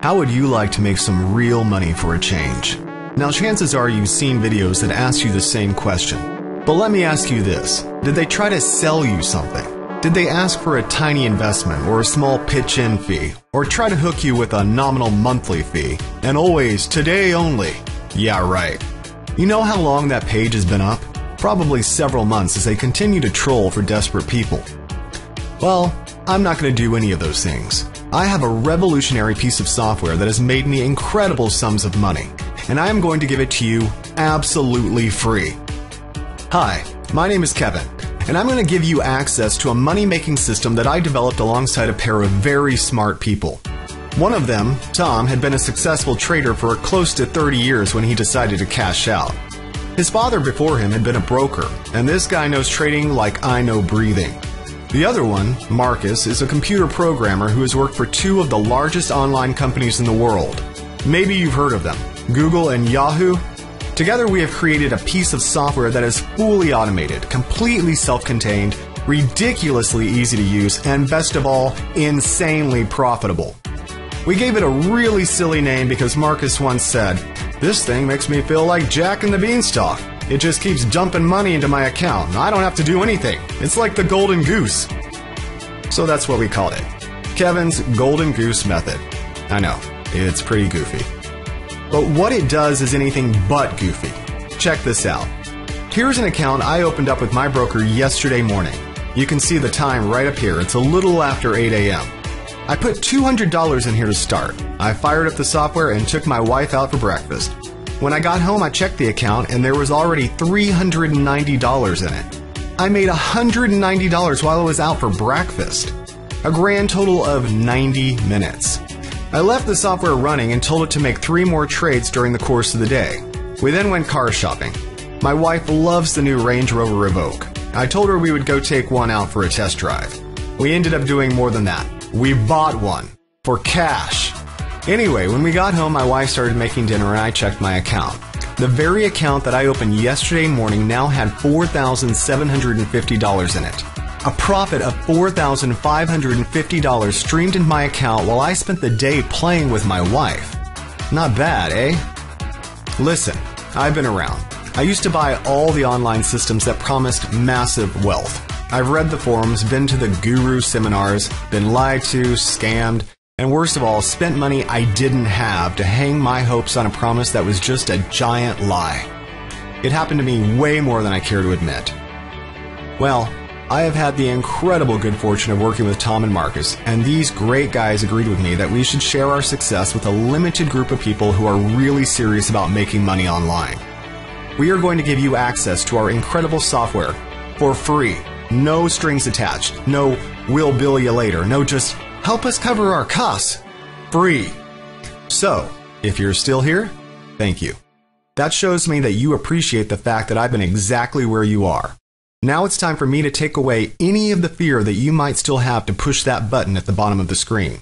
How would you like to make some real money for a change? Now, chances are you've seen videos that ask you the same question. But let me ask you this. Did they try to sell you something? Did they ask for a tiny investment or a small pitch-in fee? Or try to hook you with a nominal monthly fee? And always, today only. Yeah, right. You know how long that page has been up? Probably several months as they continue to troll for desperate people. Well, I'm not going to do any of those things. I have a revolutionary piece of software that has made me incredible sums of money, and I am going to give it to you absolutely free. Hi, my name is Kevin, and I'm going to give you access to a money-making system that I developed alongside a pair of very smart people. One of them, Tom, had been a successful trader for close to 30 years when he decided to cash out. His father before him had been a broker, and this guy knows trading like I know breathing. The other one, Marcus, is a computer programmer who has worked for two of the largest online companies in the world. Maybe you've heard of them, Google and Yahoo. Together we have created a piece of software that is fully automated, completely self-contained, ridiculously easy to use, and best of all, insanely profitable. We gave it a really silly name because Marcus once said, "This thing makes me feel like Jack and the Beanstalk. It just keeps dumping money into my account, and I don't have to do anything. It's like the golden goose." So that's what we called it. Kevin's Golden Goose Method. I know, it's pretty goofy. But what it does is anything but goofy. Check this out. Here's an account I opened up with my broker yesterday morning. You can see the time right up here. It's a little after 8 a.m. I put $200 in here to start. I fired up the software and took my wife out for breakfast. When I got home, I checked the account and there was already $390 in it. I made $190 while I was out for breakfast. A grand total of 90 minutes. I left the software running and told it to make 3 more trades during the course of the day. We then went car shopping. My wife loves the new Range Rover Evoque. I told her we would go take one out for a test drive. We ended up doing more than that. We bought one. For cash. Anyway, when we got home, my wife started making dinner and I checked my account. The very account that I opened yesterday morning now had $4,750 in it. A profit of $4,550 streamed into my account while I spent the day playing with my wife. Not bad, eh? Listen, I've been around. I used to buy all the online systems that promised massive wealth. I've read the forums, been to the guru seminars, been lied to, scammed, and worst of all, spent money I didn't have to hang my hopes on a promise that was just a giant lie. It happened to me way more than I care to admit. Well, I have had the incredible good fortune of working with Tom and Marcus, and these great guys agreed with me that we should share our success with a limited group of people who are really serious about making money online. We are going to give you access to our incredible software for free. No strings attached. No, we'll bill you later. No, just help us cover our costs. Free. So, if you're still here, thank you. That shows me that you appreciate the fact that I've been exactly where you are. Now it's time for me to take away any of the fear that you might still have to push that button at the bottom of the screen.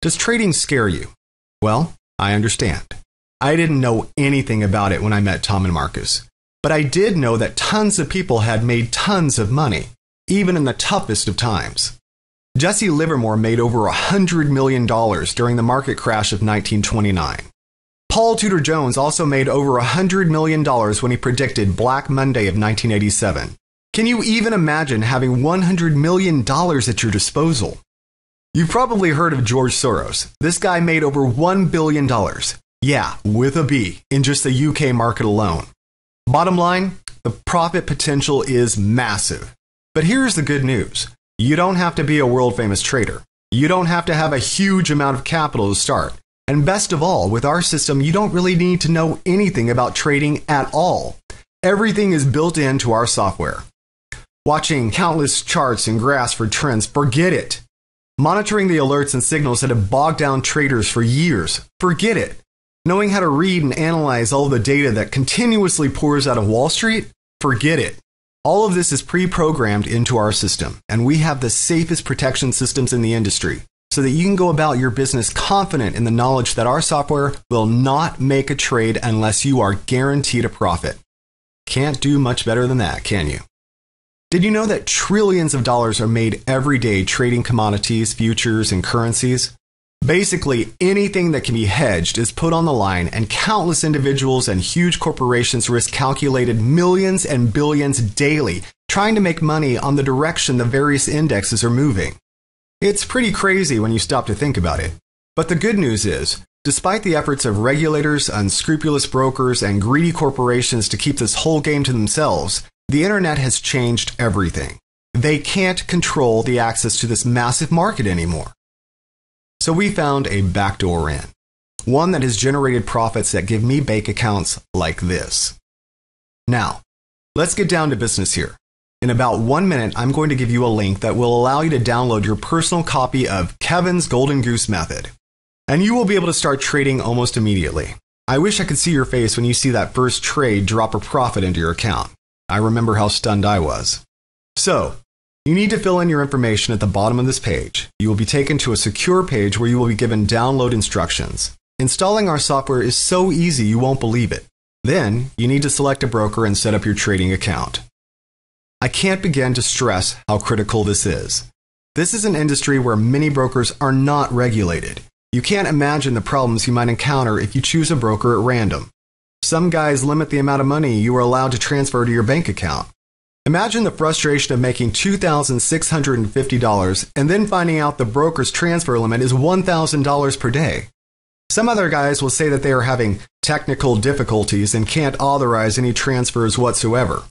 Does trading scare you? Well, I understand. I didn't know anything about it when I met Tom and Marcus. But I did know that tons of people had made tons of money, even in the toughest of times. Jesse Livermore made over $100 million during the market crash of 1929. Paul Tudor Jones also made over $100 million when he predicted Black Monday of 1987. Can you even imagine having $100 million at your disposal? You've probably heard of George Soros. This guy made over $1 billion. Yeah, with a B, in just the UK market alone. Bottom line, the profit potential is massive. But here's the good news. You don't have to be a world-famous trader. You don't have to have a huge amount of capital to start. And best of all, with our system, you don't really need to know anything about trading at all. Everything is built into our software. Watching countless charts and graphs for trends, forget it. Monitoring the alerts and signals that have bogged down traders for years, forget it. Knowing how to read and analyze all the data that continuously pours out of Wall Street, forget it. All of this is pre-programmed into our system, and we have the safest protection systems in the industry, so that you can go about your business confident in the knowledge that our software will not make a trade unless you are guaranteed a profit. Can't do much better than that, can you? Did you know that trillions of dollars are made every day trading commodities, futures, and currencies? Basically, anything that can be hedged is put on the line, and countless individuals and huge corporations risk calculated millions and billions daily trying to make money on the direction the various indexes are moving. It's pretty crazy when you stop to think about it. But the good news is, despite the efforts of regulators, unscrupulous brokers, and greedy corporations to keep this whole game to themselves, the internet has changed everything. They can't control the access to this massive market anymore. So we found a backdoor in, one that has generated profits that give me bank accounts like this. Now, let's get down to business here. In about 1 minute, I'm going to give you a link that will allow you to download your personal copy of Kevin's Golden Goose Method, and you will be able to start trading almost immediately. I wish I could see your face when you see that first trade drop a profit into your account. I remember how stunned I was. So, you need to fill in your information at the bottom of this page. You will be taken to a secure page where you will be given download instructions. Installing our software is so easy you won't believe it. Then, you need to select a broker and set up your trading account. I can't begin to stress how critical this is. This is an industry where many brokers are not regulated. You can't imagine the problems you might encounter if you choose a broker at random. Some guys limit the amount of money you are allowed to transfer to your bank account. Imagine the frustration of making $2,650 and then finding out the broker's transfer limit is $1,000 per day. Some other guys will say that they are having technical difficulties and can't authorize any transfers whatsoever.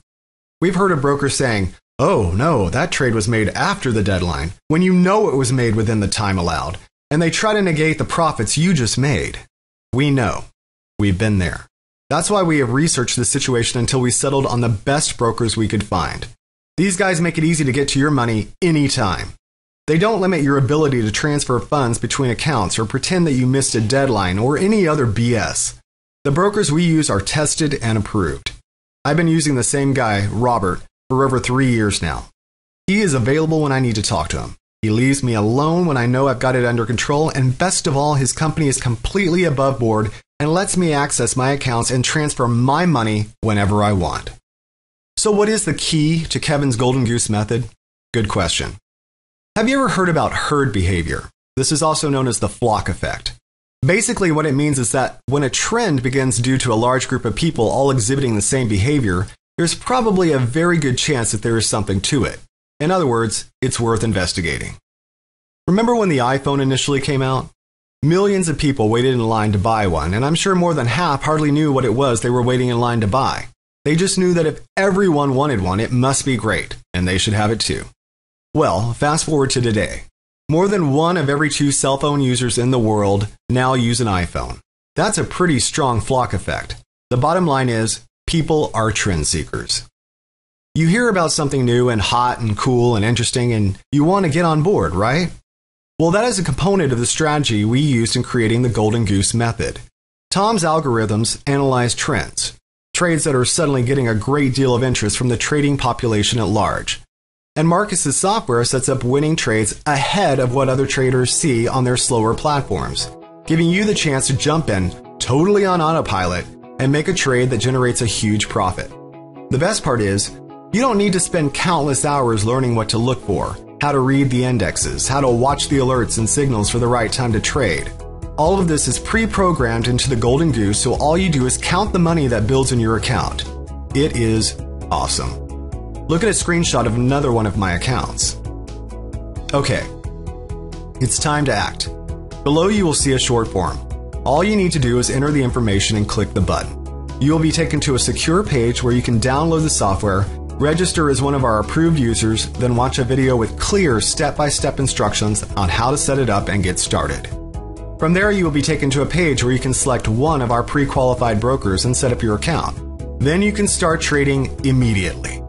We've heard of brokers saying, "Oh no, that trade was made after the deadline," when you know it was made within the time allowed, and they try to negate the profits you just made. We know. We've been there. That's why we have researched the situation until we settled on the best brokers we could find. These guys make it easy to get to your money anytime. They don't limit your ability to transfer funds between accounts or pretend that you missed a deadline or any other BS. The brokers we use are tested and approved. I've been using the same guy, Robert, for over 3 years now. He is available when I need to talk to him. He leaves me alone when I know I've got it under control, and best of all, his company is completely above board and lets me access my accounts and transfer my money whenever I want. So what is the key to Kevin's Golden Goose Method? Good question. Have you ever heard about herd behavior? This is also known as the flock effect. Basically, what it means is that when a trend begins due to a large group of people all exhibiting the same behavior, there's probably a very good chance that there is something to it. In other words, it's worth investigating. Remember when the iPhone initially came out? Millions of people waited in line to buy one, and I'm sure more than half hardly knew what it was they were waiting in line to buy. They just knew that if everyone wanted one, it must be great, and they should have it too. Well, fast forward to today. More than 1 of every 2 cell phone users in the world now use an iPhone. That's a pretty strong flock effect. The bottom line is, people are trend seekers. You hear about something new and hot and cool and interesting, and you want to get on board, right? Well, that is a component of the strategy we used in creating the Golden Goose Method. Tom's algorithms analyze trends, trades that are suddenly getting a great deal of interest from the trading population at large. And Marcus's software sets up winning trades ahead of what other traders see on their slower platforms, giving you the chance to jump in totally on autopilot and make a trade that generates a huge profit. The best part is, you don't need to spend countless hours learning what to look for, how to read the indexes, how to watch the alerts and signals for the right time to trade. All of this is pre-programmed into the Golden Goose, so all you do is count the money that builds in your account. It is awesome. Look at a screenshot of another one of my accounts. Okay, it's time to act. Below you will see a short form. All you need to do is enter the information and click the button. You will be taken to a secure page where you can download the software, register as one of our approved users, then watch a video with clear step-by-step instructions on how to set it up and get started. From there, you will be taken to a page where you can select one of our pre-qualified brokers and set up your account. Then you can start trading immediately.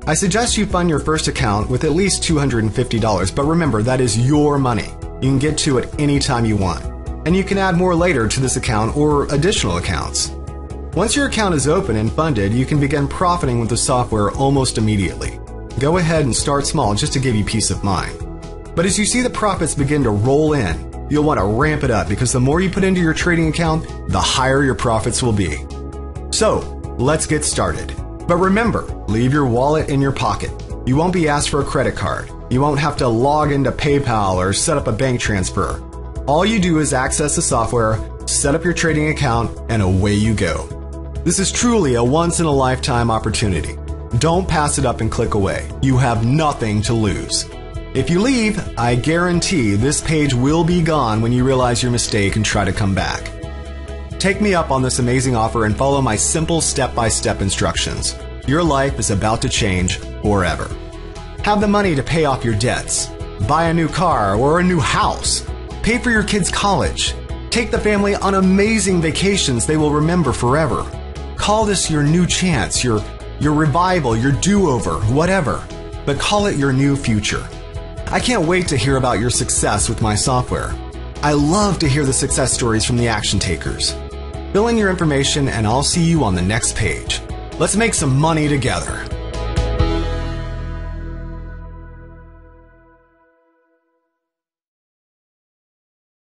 I suggest you fund your first account with at least $250, but remember, that is your money. You can get to it anytime you want. And you can add more later to this account or additional accounts. Once your account is open and funded, you can begin profiting with the software almost immediately. Go ahead and start small just to give you peace of mind. But as you see the profits begin to roll in, you'll want to ramp it up because the more you put into your trading account, the higher your profits will be. So, let's get started. But remember, leave your wallet in your pocket. You won't be asked for a credit card. You won't have to log into PayPal or set up a bank transfer. All you do is access the software, set up your trading account, and away you go. This is truly a once-in-a-lifetime opportunity. Don't pass it up and click away. You have nothing to lose. If you leave, I guarantee this page will be gone when you realize your mistake and try to come back. Take me up on this amazing offer and follow my simple step-by-step instructions. Your life is about to change forever. Have the money to pay off your debts, buy a new car or a new house, pay for your kids' college, take the family on amazing vacations they will remember forever. Call this your new chance, your revival, your do-over, whatever, but call it your new future. I can't wait to hear about your success with my software. I love to hear the success stories from the action takers. Fill in your information and I'll see you on the next page. Let's make some money together.